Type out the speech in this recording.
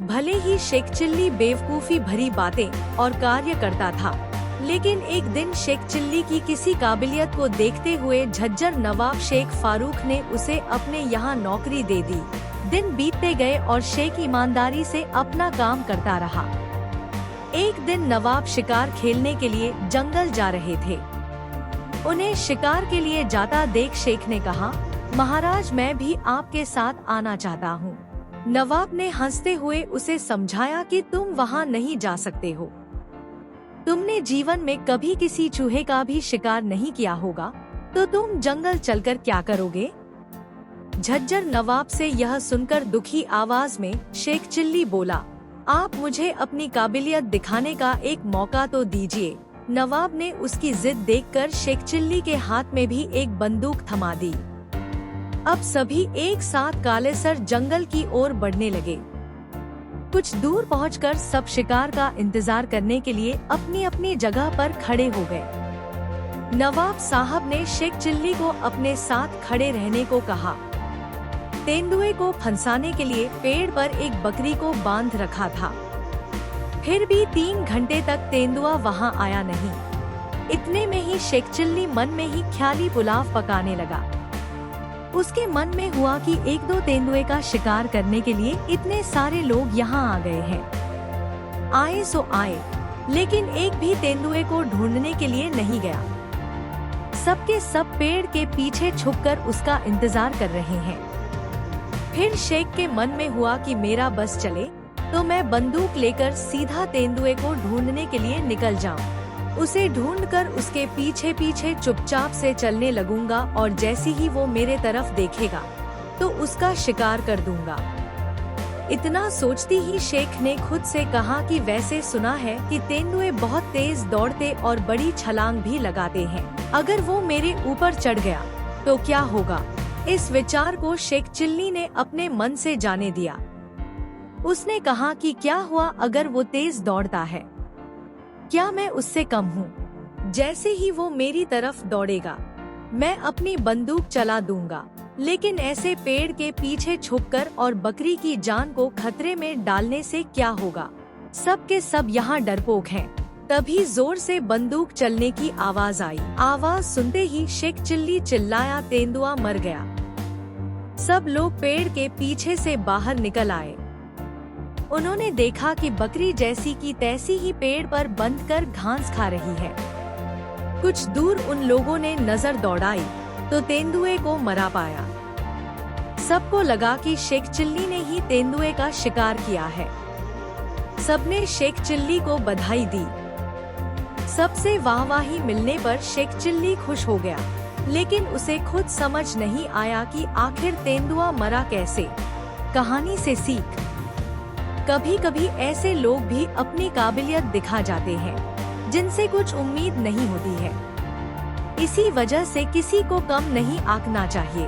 भले ही शेख चिल्ली बेवकूफी भरी बातें और कार्य करता था, लेकिन एक दिन शेख चिल्ली की किसी काबिलियत को देखते हुए झज्जर नवाब शेख फारूक ने उसे अपने यहाँ नौकरी दे दी। दिन बीतते गए और शेख ईमानदारी से अपना काम करता रहा। एक दिन नवाब शिकार खेलने के लिए जंगल जा रहे थे। उन्हें शिकार के लिए जाता देख शेख ने कहा, महाराज मैं भी आपके साथ आना चाहता हूँ। नवाब ने हंसते हुए उसे समझाया कि तुम वहाँ नहीं जा सकते हो। तुमने जीवन में कभी किसी चूहे का भी शिकार नहीं किया होगा, तो तुम जंगल चलकर क्या करोगे? झज्जर नवाब से यह सुनकर दुखी आवाज में शेख चिल्ली बोला, आप मुझे अपनी काबिलियत दिखाने का एक मौका तो दीजिए। नवाब ने उसकी जिद देखकर शेख चिल्ली के हाथ में भी एक बंदूक थमा दी। अब सभी एक साथ कालेसर जंगल की ओर बढ़ने लगे। कुछ दूर पहुंचकर सब शिकार का इंतजार करने के लिए अपनी अपनी जगह पर खड़े हो गए। नवाब साहब ने शेख चिल्ली को अपने साथ खड़े रहने को कहा। तेंदुए को फंसाने के लिए पेड़ पर एक बकरी को बांध रखा था। फिर भी 3 घंटे तक तेंदुआ वहां आया नहीं। इतने में ही शेख चिल्ली मन में ही ख्याली पुलाव पकाने लगा। उसके मन में हुआ कि 1-2 तेंदुए का शिकार करने के लिए इतने सारे लोग यहाँ आ गए हैं। आए सो आए, लेकिन एक भी तेंदुए को ढूंढने के लिए नहीं गया। सबके सब पेड़ के पीछे छुपकर उसका इंतजार कर रहे हैं। फिर शेख के मन में हुआ कि मेरा बस चले तो मैं बंदूक लेकर सीधा तेंदुए को ढूंढने के लिए निकल जाऊं। उसे ढूंढकर उसके पीछे पीछे चुपचाप से चलने लगूंगा और जैसे ही वो मेरे तरफ देखेगा तो उसका शिकार कर दूंगा। इतना सोचती ही शेख ने खुद से कहा कि वैसे सुना है कि तेंदुए बहुत तेज दौड़ते और बड़ी छलांग भी लगाते हैं। अगर वो मेरे ऊपर चढ़ गया तो क्या होगा? इस विचार को शेख चिल्ली ने अपने मन से जाने दिया। उसने कहा कि क्या हुआ अगर वो तेज दौड़ता है? क्या मैं उससे कम हूँ? जैसे ही वो मेरी तरफ दौड़ेगा मैं अपनी बंदूक चला दूंगा, लेकिन ऐसे पेड़ के पीछे छुपकर और बकरी की जान को खतरे में डालने से क्या होगा? सब के सब यहाँ डरपोक हैं। तभी जोर से बंदूक चलने की आवाज आई। आवाज सुनते ही शेख चिल्ली चिल्लाया, तेंदुआ मर गया। सब लोग पेड़ के पीछे से बाहर निकल आए। उन्होंने देखा कि बकरी जैसी की तैसी ही पेड़ पर बंध कर घास खा रही है। कुछ दूर उन लोगों ने नजर दौड़ाई तो तेंदुए को मरा पाया। सबको लगा कि शेख चिल्ली ने ही तेंदुए का शिकार किया है। सबने शेख चिल्ली को बधाई दी। सबसे वाहवाही मिलने पर शेख चिल्ली खुश हो गया, लेकिन उसे खुद समझ नहीं आया कि आखिर तेंदुआ मरा कैसे। कहानी से सीख, कभी कभी ऐसे लोग भी अपनी काबिलियत दिखा जाते हैं जिनसे कुछ उम्मीद नहीं होती है। इसी वजह से किसी को कम नहीं आंकना चाहिए।